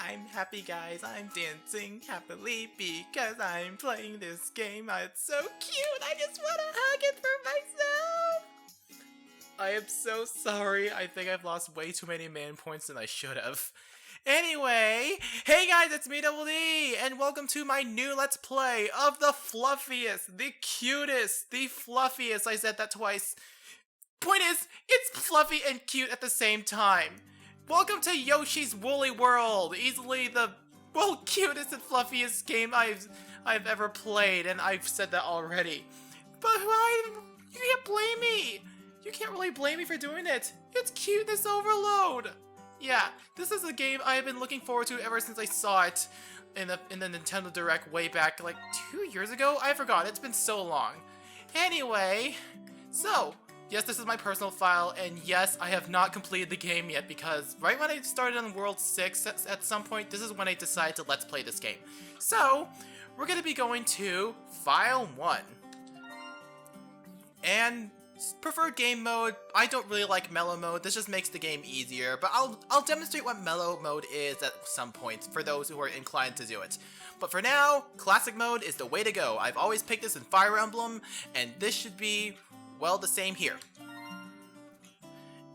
I'm happy, guys. I'm dancing happily because I'm playing this game. It's so cute. I just want to hug it for myself. I am so sorry. I think I've lost way too many man points than I should have. Anyway, hey guys, it's me, Double D, and welcome to my new Let's Play of the fluffiest, the cutest, the fluffiest. I said that twice. Point is, it's fluffy and cute at the same time. Welcome to Yoshi's Woolly World, easily the, well, cutest and fluffiest game I've ever played, and I've said that already. But you can't blame me. You can't really blame me for doing it. It's cuteness overload. Yeah, this is a game I've been looking forward to ever since I saw it in the Nintendo Direct way back like 2 years ago. I forgot, it's been so long. Anyway, so yes, this is my personal file, and yes, I have not completed the game yet because right when I started on World 6 at some point, this is when I decided to Let's Play this game. So, we're going to be going to File 1. And preferred game mode, I don't really like mellow mode, this just makes the game easier, but I'll demonstrate what mellow mode is at some point for those who are inclined to do it. But for now, classic mode is the way to go. I've always picked this in Fire Emblem, and this should be, well, the same here.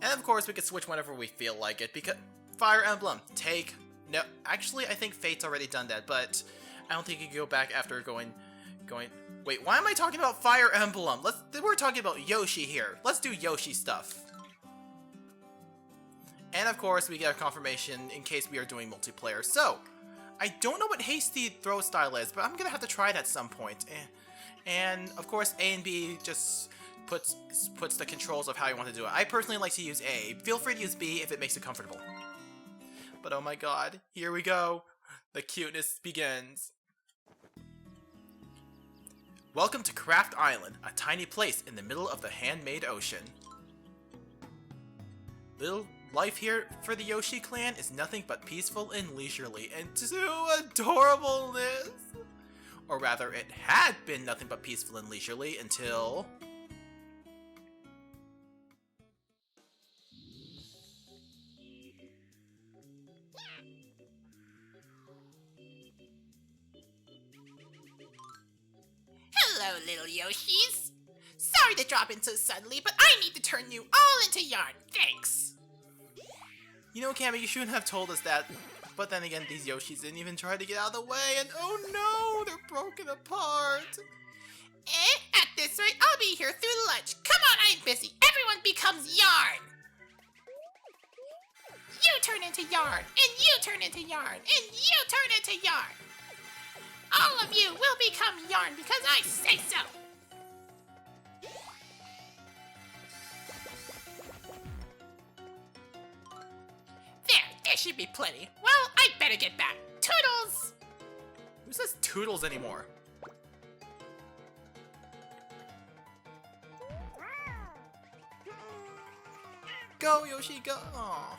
And of course, we could switch whenever we feel like it, because Fire Emblem, no, actually, I think Fate's already done that, but I don't think you can go back after going, wait, why am I talking about Fire Emblem? We're talking about Yoshi here. Let's do Yoshi stuff. And of course, we get a confirmation in case we are doing multiplayer. So, I don't know what hasty throw style is, but I'm gonna have to try it at some point. And of course, A and B just puts the controls of how you want to do it. I personally like to use A. Feel free to use B if it makes it comfortable. But oh my god, here we go. The cuteness begins. Welcome to Craft Island, a tiny place in the middle of the handmade ocean. Little life here for the Yoshi clan is nothing but peaceful and leisurely, and so adorableness. Or rather, it had been nothing but peaceful and leisurely until... Hello, little Yoshis. Sorry to drop in so suddenly, but I need to turn you all into yarn. Thanks. You know, Kamek, you shouldn't have told us that. But then again, these Yoshis didn't even try to get out of the way, and oh no, they're broken apart. At this rate, I'll be here through lunch. Come on, I'm busy. Everyone becomes yarn. You turn into yarn, and you turn into yarn, and you turn into yarn. All of you will become yarn because I say so! There should be plenty. Well, I better get back. Toodles! Who says toodles anymore? Go, Yoshi, go! Aww.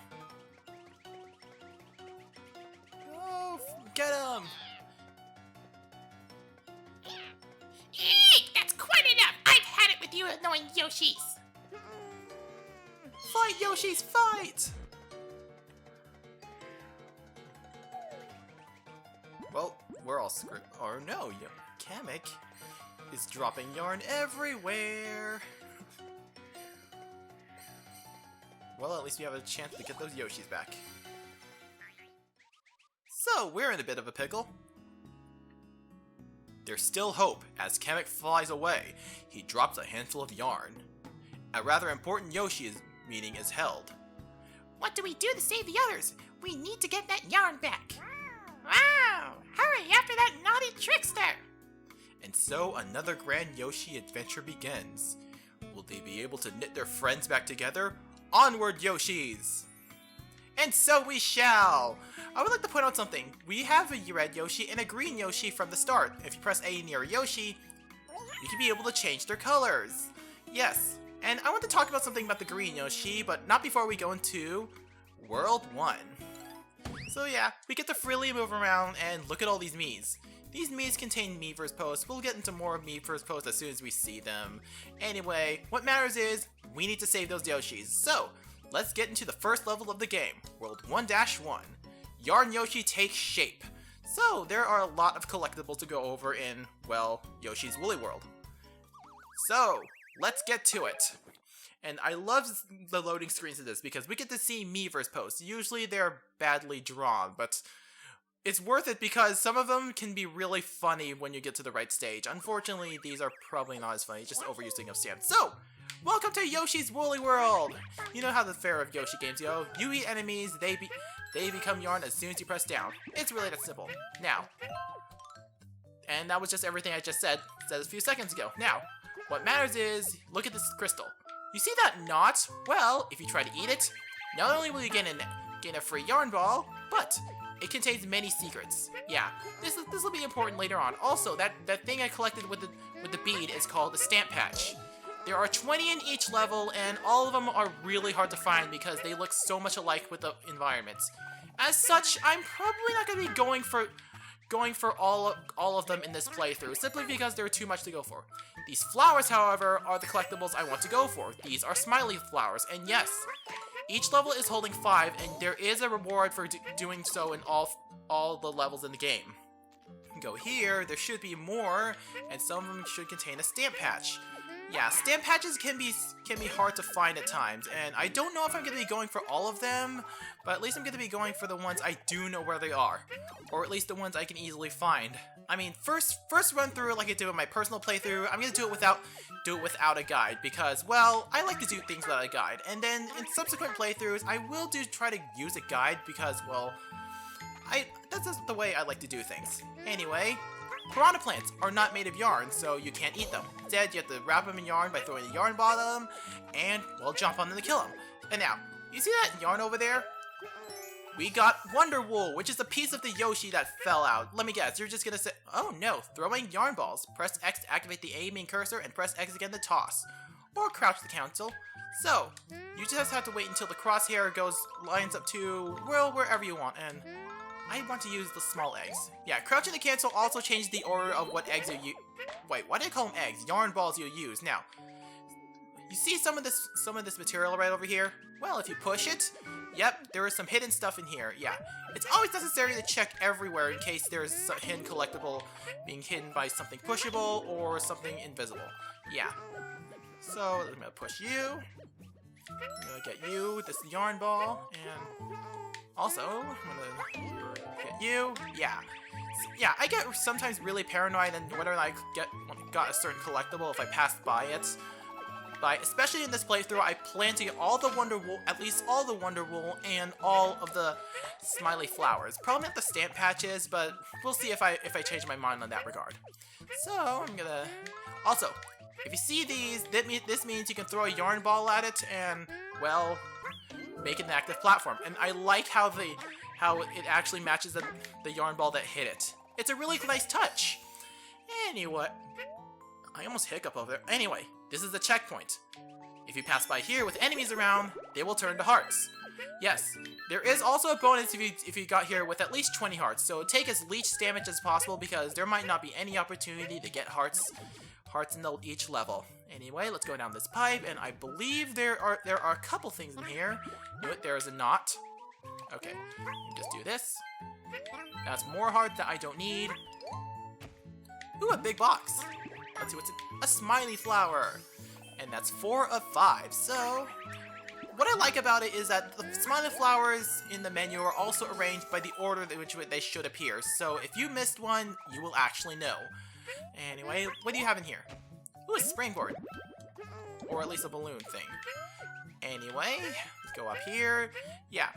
Go, get him! Eek! That's quite enough! I've had it with you annoying Yoshis! Fight, Yoshis, fight! Well, we're all screwed. Oh no, Kamek is dropping yarn everywhere! Well, at least we have a chance to get those Yoshis back. So, we're in a bit of a pickle. There's still hope. As Kamek flies away, he drops a handful of yarn. A rather important Yoshi meeting is held. What do we do to save the others? We need to get that yarn back. Wow! Hurry after that naughty trickster! And so another grand Yoshi adventure begins. Will they be able to knit their friends back together? Onward, Yoshis! And so we shall! I would like to point out something. We have a red Yoshi and a green Yoshi from the start. If you press A near Yoshi, you can be able to change their colors. Yes, and I want to talk about something about the green Yoshi, but not before we go into World 1. So yeah, we get to freely move around and look at all these Miis. These Miis contain Miiverse posts. We'll get into more Miiverse posts as soon as we see them. Anyway, what matters is, we need to save those Yoshis. So, let's get into the first level of the game, World 1-1. Yarn Yoshi takes shape. So, there are a lot of collectibles to go over in, well, Yoshi's Woolly World. So, let's get to it. And I love the loading screens of this because we get to see Miiverse posts. Usually they're badly drawn, but it's worth it because some of them can be really funny when you get to the right stage. Unfortunately, these are probably not as funny, just overusing of sand. So, welcome to Yoshi's Woolly World! You know how the fare of Yoshi games go. You eat enemies, they become yarn as soon as you press down. It's really that simple. Now, and that was just everything I just said a few seconds ago. Now, what matters is, look at this crystal. You see that knot? Well, if you try to eat it, not only will you gain a free yarn ball, but it contains many secrets. Yeah, this will be important later on. Also, that thing I collected with the bead is called a stamp patch. There are 20 in each level, and all of them are really hard to find because they look so much alike with the environments. As such, I'm probably not going to be going for all of them in this playthrough, simply because there are too much to go for. These flowers, however, are the collectibles I want to go for. These are Smiley Flowers, and yes, each level is holding 5, and there is a reward for doing so in all the levels in the game. Go here, there should be more, and some of them should contain a stamp patch. Yeah, stamp patches can be hard to find at times, and I don't know if I'm going to be going for all of them, but at least I'm going to be going for the ones I do know where they are, or at least the ones I can easily find. I mean, first run through like I do in my personal playthrough, I'm going to do it without a guide, because, well, I like to do things without a guide, and then in subsequent playthroughs, I will try to use a guide, because, well, that's just the way I like to do things. Anyway, piranha plants are not made of yarn, so you can't eat them. Instead, you have to wrap them in yarn by throwing the yarn ball at them, and, well, jump on them to kill them. And now, you see that yarn over there? We got Wonder Wool, which is a piece of the Yoshi that fell out. Let me guess, you're just gonna say, oh no, throwing yarn balls. Press X to activate the aiming cursor, and press X again to toss. Or crouch to cancel. So, you just have to wait until the crosshair lines up to, well, wherever you want, and I want to use the small eggs. Yeah, crouching to cancel also changes the order of what eggs you use. Wait, why did I call them eggs? Yarn balls you use. Now, you see some of this material right over here? Well, if you push it, yep, there is some hidden stuff in here. Yeah, it's always necessary to check everywhere in case there's a hidden collectible being hidden by something pushable or something invisible. Yeah. So, I'm gonna push you. I'm gonna get you this yarn ball, and also, I'm gonna get you. Yeah. Yeah, I get sometimes really paranoid and whether I got a certain collectible if I passed by it. Especially in this playthrough, I plan to get all the Wonder Wool, at least all the Wonder Wool, and all of the Smiley Flowers. Probably not the stamp patches, but we'll see if I change my mind on that regard. So, I'm gonna... Also, if you see these, this means you can throw a yarn ball at it and, well, make it an active platform. And I like how it actually matches the yarn ball that hit it. It's a really nice touch. Anyway, I almost hiccup over there. Anyway, this is the checkpoint. If you pass by here with enemies around, they will turn to hearts. Yes, there is also a bonus if you got here with at least 20 hearts, so take as least damage as possible because there might not be any opportunity to get hearts in each level. Anyway, let's go down this pipe, and I believe there are a couple things in here. You know what, there is a knot. Okay, just do this. That's more hearts that I don't need. Ooh, a big box. Let's see what's in a Smiley Flower. And that's 4 of 5. So, what I like about it is that the Smiley Flowers in the menu are also arranged by the order in which they should appear. So, if you missed one, you will actually know. Anyway, what do you have in here? Ooh, a springboard. Or at least a balloon thing. Anyway, let's go up here. Yeah.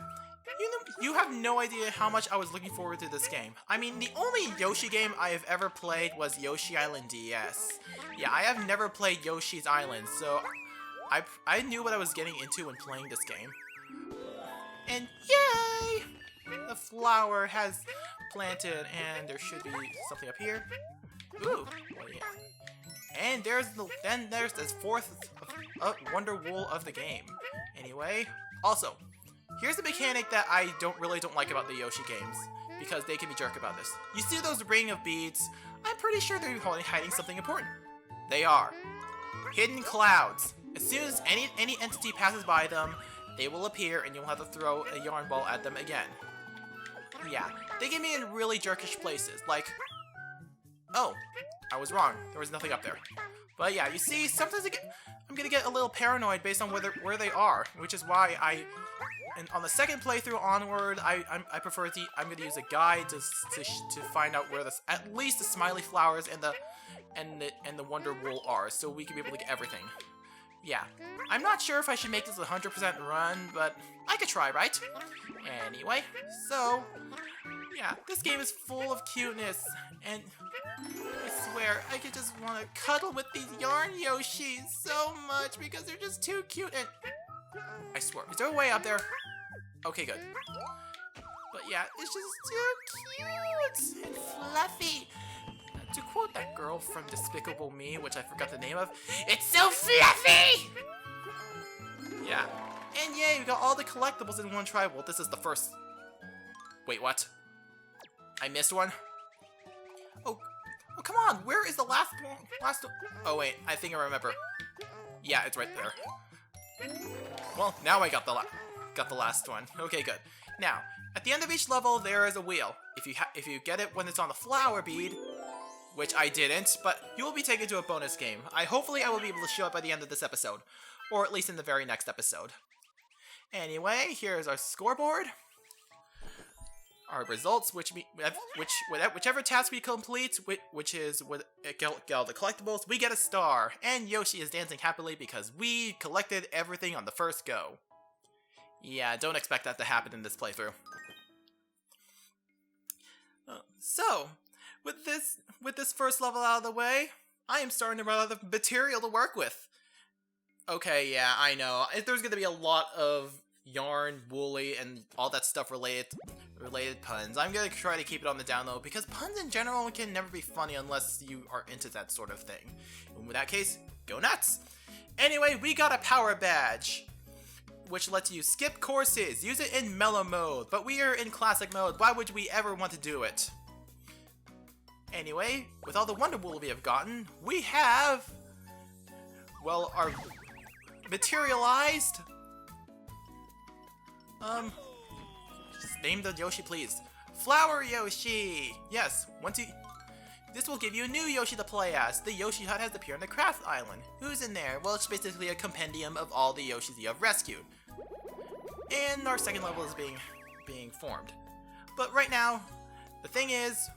You have no idea how much I was looking forward to this game. I mean, the only Yoshi game I have ever played was Yoshi Island DS. Yeah, I have never played Yoshi's Island, so I knew what I was getting into when playing this game. And yay! The flower has planted, and there should be something up here. Ooh, oh yeah. And there's this 4th Wonder Wool of the game. Anyway, also, here's the mechanic that I don't like about the Yoshi games, because they can be jerk about this. You see those ring of beads? I'm pretty sure they're hiding something important. They are. Hidden clouds. As soon as any entity passes by them, they will appear and you'll have to throw a yarn ball at them again. Yeah, they get me in really jerkish places, like... Oh, I was wrong. There was nothing up there. But yeah, you see, sometimes I'm gonna get a little paranoid based on where they are, which is why and on the second playthrough onward, I'm gonna use a guide to find out where at least the Smiley Flowers and the Wonder Wool are, so we can be able to get everything. Yeah, I'm not sure if I should make this a 100% run, but I could try, right? Anyway, so yeah, this game is full of cuteness, and I swear I could just want to cuddle with these Yarn Yoshis so much because they're just too cute. And I swear, is there a way up there? Okay, good. But yeah, it's just too cute and fluffy. To quote that girl from Despicable Me, which I forgot the name of, it's so fluffy! Yeah. And yay, we got all the collectibles in one try. Well, this is the first... Wait, what? I missed one? Oh, come on, where is the last one? Oh wait, I think I remember. Yeah, it's right there. Well, now I got the last one. Okay, good. Now, at the end of each level, there is a wheel. If you get it when it's on the flower bead, which I didn't, but you will be taken to a bonus game. Hopefully I will be able to show it by the end of this episode, or at least in the very next episode. Anyway, here's our scoreboard. Our results, whichever task we complete, which is get all the collectibles, we get a star. And Yoshi is dancing happily because we collected everything on the first go. Yeah, don't expect that to happen in this playthrough. So, with this first level out of the way, I am starting to run out of material to work with. Okay, yeah, I know. There's gonna be a lot of yarn, woolly, and all that stuff related puns. I'm gonna try to keep it on the down low because puns in general can never be funny unless you are into that sort of thing. In that case, go nuts! Anyway, we got a power badge, which lets you skip courses, use it in mellow mode, but we are in classic mode. Why would we ever want to do it? Anyway, with all the Wonder Wool we have gotten, we have, well, our materialized, just name the Yoshi, please. Flower Yoshi! Yes, this will give you a new Yoshi to play as. The Yoshi hut has appeared on the Craft Island. Who's in there? Well, it's basically a compendium of all the Yoshis you have rescued. And our second level is being formed. But right now, the thing is,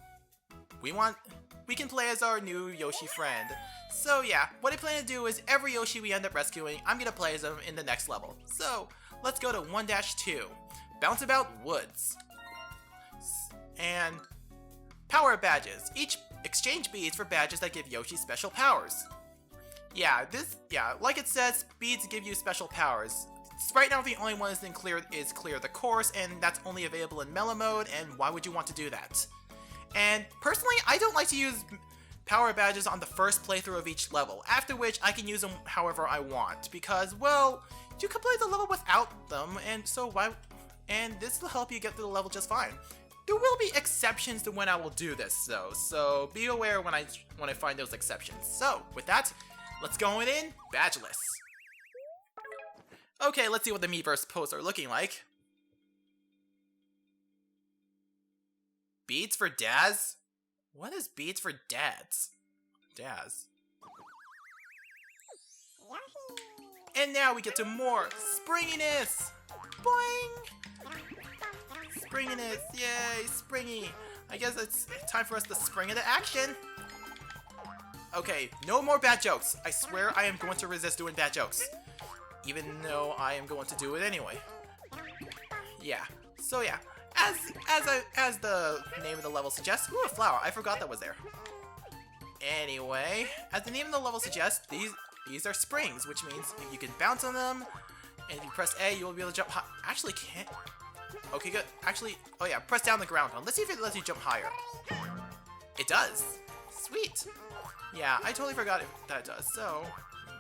we can play as our new Yoshi friend. So yeah, what I plan to do is every Yoshi we end up rescuing, I'm gonna play as them in the next level. So, let's go to 1-2. Bounce About Woods. And power badges. Each exchange beads for badges that give Yoshi special powers. Yeah, like it says, beads give you special powers. Right now, the only one that's clear the course, and that's only available in mellow mode, and why would you want to do that? And personally, I don't like to use power badges on the first playthrough of each level, after which I can use them however I want, because, well, you can play the level without them, and this will help you get through the level just fine. There will be exceptions to when I will do this, though, so be aware when I find those exceptions. So, with that, let's go in badgeless. Okay, let's see what the Miiverse posts are looking like. Beads for Daz? What is beads for Dads? Daz. And now we get to more springiness! Boing! Springiness, yay, springy! I guess it's time for us to spring into action! Okay, no more bad jokes. I swear I am going to resist doing bad jokes. Even though I am going to do it anyway. Yeah, so yeah. As the name of the level suggests, ooh, a flower, I forgot that was there. Anyway, as the name of the level suggests, these are springs, which means you can bounce on them, and if you press A, you will be able to jump high. Actually, can't. Okay, good. Actually, oh yeah, press down the ground. Let's see if it lets you jump higher. It does. Sweet. Yeah, I totally forgot that it does. So,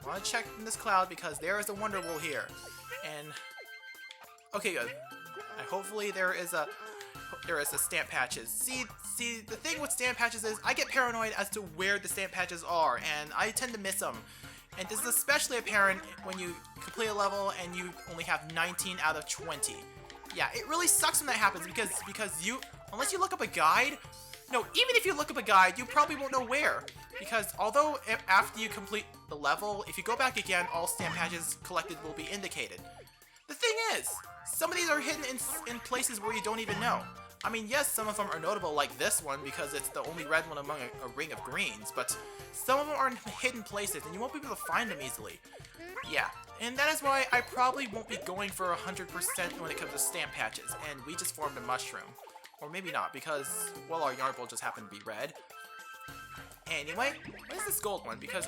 I want to check in this cloud because there is a Wonder Wool here, and okay, good. Hopefully there is a stamp patches. See, the thing with stamp patches is I get paranoid as to where the stamp patches are, and I tend to miss them. And this is especially apparent when you complete a level and you only have 19 out of 20. Yeah, it really sucks when that happens because you, unless you look up a guide, no, even if you look up a guide, you probably won't know where. Because although after you complete the level, if you go back again, all stamp patches collected will be indicated. The thing is, some of these are hidden in places where you don't even know. I mean, yes, some of them are notable like this one because it's the only red one among a ring of greens, but some of them are in hidden places and you won't be able to find them easily. Yeah, and that is why I probably won't be going for 100% when it comes to stamp patches, and we just formed a mushroom. Or maybe not, because, well, our yarn bowl just happened to be red. Anyway, what is this gold one? Because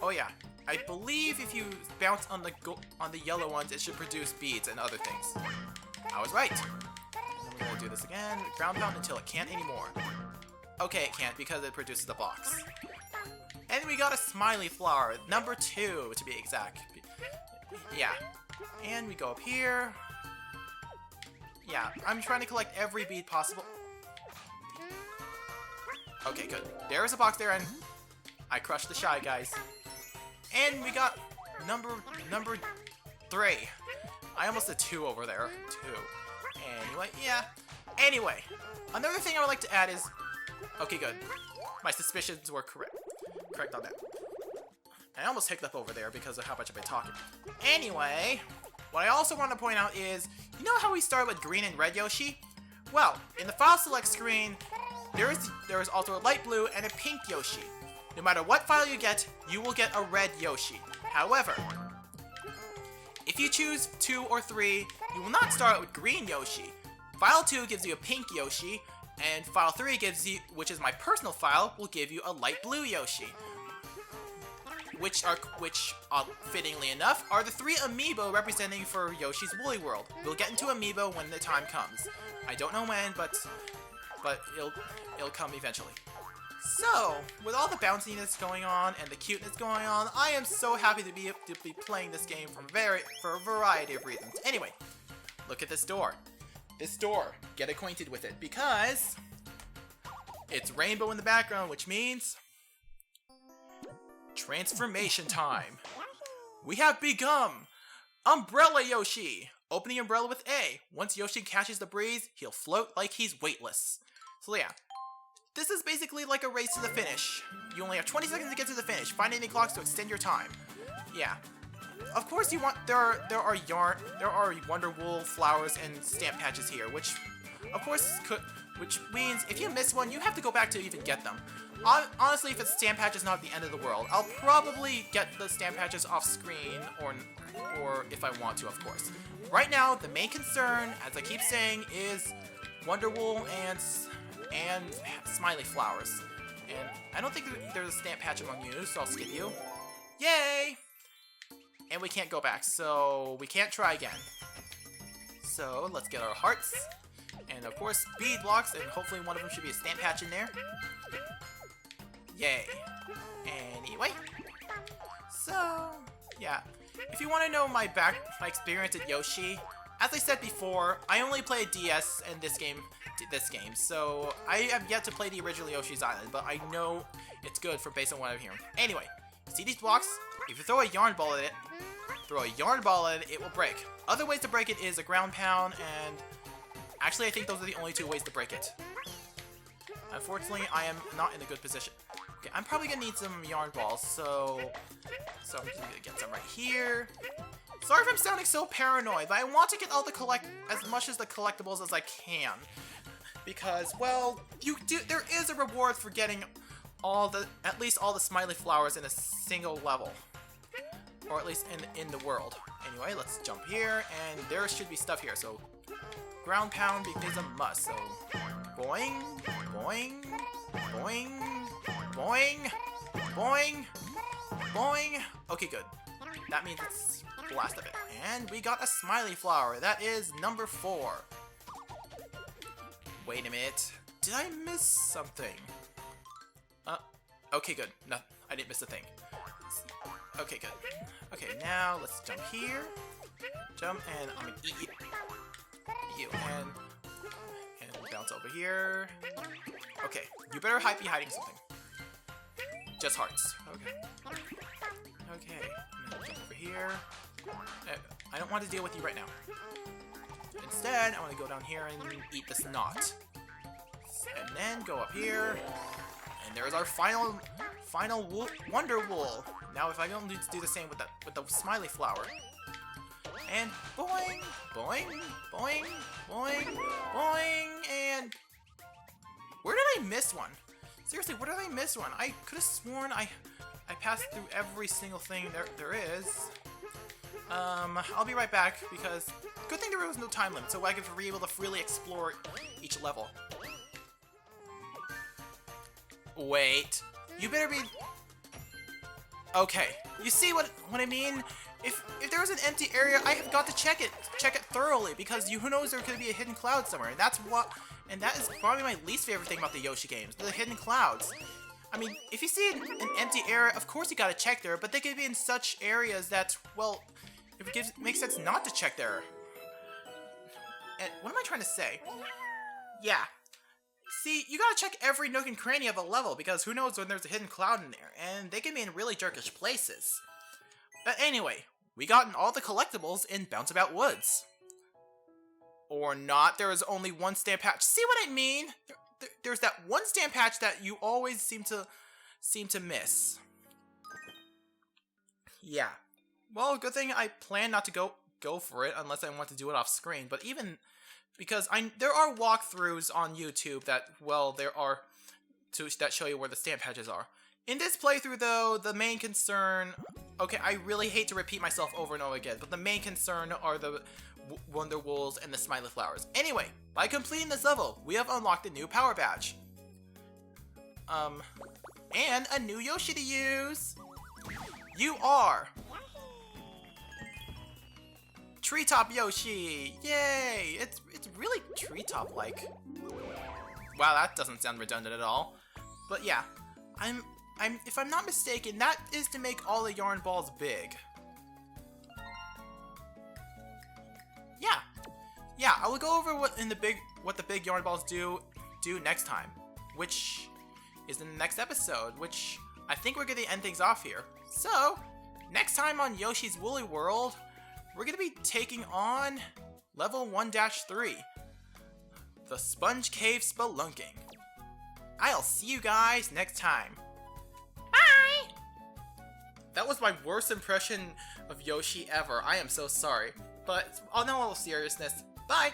oh yeah, I believe if you bounce on the yellow ones, it should produce beads and other things. I was right. And we're gonna do this again, ground pound until it can't anymore. Okay, it can't because it produces the box. And we got a Smiley Flower, number 2 to be exact. Yeah. And we go up here. Yeah, I'm trying to collect every bead possible. Okay, good. There's a box there, and I crushed the Shy Guys. And we got number 3. I almost did 2 over there. 2. Anyway, yeah. Anyway, another thing I would like to add is... Okay, good. My suspicions were correct on that. I almost hiccuped over there because of how much I've been talking. Anyway, what I also want to point out is, you know how we started with green and red Yoshi? Well, in the file select screen, there is also a light blue and a pink Yoshi. No matter what file you get, you will get a red Yoshi. However, if you choose 2 or 3, you will not start with green Yoshi. File 2 gives you a pink Yoshi, and file 3 gives you, which is my personal file, will give you a light blue Yoshi. Which fittingly enough, are the 3 amiibo representing for Yoshi's Woolly World. We'll get into amiibo when the time comes. I don't know when, but it'll come eventually. So, with all the bounciness going on and the cuteness going on, I am so happy to be playing this game for a variety of reasons. Anyway, look at this door. This door, get acquainted with it, because it's rainbow in the background, which means transformation time. We have become Umbrella Yoshi. Open the umbrella with A. Once Yoshi catches the breeze, he'll float like he's weightless. So yeah, this is basically like a race to the finish. You only have 20 seconds to get to the finish. Find any clocks to extend your time. Yeah. Of course you want, there are Wonder Wool flowers and stamp patches here, which of course which means if you miss one, you have to go back to even get them. Honestly, if it's stamp patches, not the end of the world. I'll probably get the stamp patches off screen, or if I want to, of course. Right now, the main concern, as I keep saying, is Wonder Wool and Smiley Flowers. And I don't think there's a stamp patch among you, so I'll skip you. Yay! And we can't go back, so we can't try again. So let's get our hearts. And of course, bead blocks, and hopefully one of them should be a stamp patch in there. Yay. Anyway. So, yeah. If you want to know my experience at Yoshi, as I said before, I only played DS in this game, so I have yet to play the original Yoshi's Island, but I know it's good based on what I'm hearing. Anyway, see these blocks? If you throw a yarn ball at it, it will break. Other ways to break it is a ground pound, and actually I think those are the only 2 ways to break it. Unfortunately, I am not in a good position. Okay, I'm probably gonna need some yarn balls, so I'm just gonna get some right here. Sorry if I'm sounding so paranoid, but I want to get all as much as the collectibles as I can. Because, well, there is a reward for getting at least all the Smiley Flowers in a single level. Or at least in the world. Anyway, let's jump here, and there should be stuff here, so ground pound is a must, so boing, boing, boing, boing, boing, boing. Okay, good. That means it's the last of it. And we got a Smiley Flower. That is number 4. Wait a minute. Did I miss something? Okay, good. No, I didn't miss a thing. Okay, good. Okay, now let's jump here. Jump, and I'm gonna eat you. And bounce over here. Okay, you better be hiding something. Just hearts. Okay. Okay, and then jump over here. I don't want to deal with you right now. instead, I want to go down here and eat this knot. And then go up here. And there's our final Wonder Wool. Now if I don't need to do the same with the Smiley Flower. And boing, boing, boing, boing, boing, and where did I miss one? Seriously, where did I miss one? I could have sworn I passed through every single thing there is. I'll be right back because good thing there was no time limit, so I could be able to freely explore each level. Wait, you better be. Okay, you see what I mean? If there was an empty area, I have got to check it thoroughly because who knows, there could be a hidden cloud somewhere, and that is probably my least favorite thing about the Yoshi games, the hidden clouds. I mean, if you see an empty area, of course you gotta check there, but they could be in such areas that, well, it makes sense not to check there. And what am I trying to say? Yeah. See, you gotta check every nook and cranny of a level because who knows when there's a hidden cloud in there, and they can be in really jerkish places. But anyway, we gotten all the collectibles in Bounce About Woods. Or not, there is only one stamp patch. See what I mean? There's that one stamp patch that you always seem to miss. Yeah. Well, good thing I plan not to go for it unless I want to do it off screen. But even because there are walkthroughs on YouTube that that show you where the stamp patches are. In this playthrough, though, the main concern... Okay, I really hate to repeat myself over and over again, but the main concern are the Wonder Wools and the Smiley Flowers. Anyway, by completing this level, we have unlocked a new power badge. And a new Yoshi to use. You are... Treetop Yoshi! Yay! It's really treetop-like. Wow, that doesn't sound redundant at all. But yeah, if I'm not mistaken, that is to make all the yarn balls big. Yeah, I will go over what the big yarn balls do next time, which is in the next episode, which I think we're gonna end things off here. So, next time on Yoshi's Woolly World, we're gonna be taking on level 1-3, the Sponge Cave Spelunking. I'll see you guys next time. Bye! That was my worst impression of Yoshi ever. I am so sorry. But on all seriousness, bye!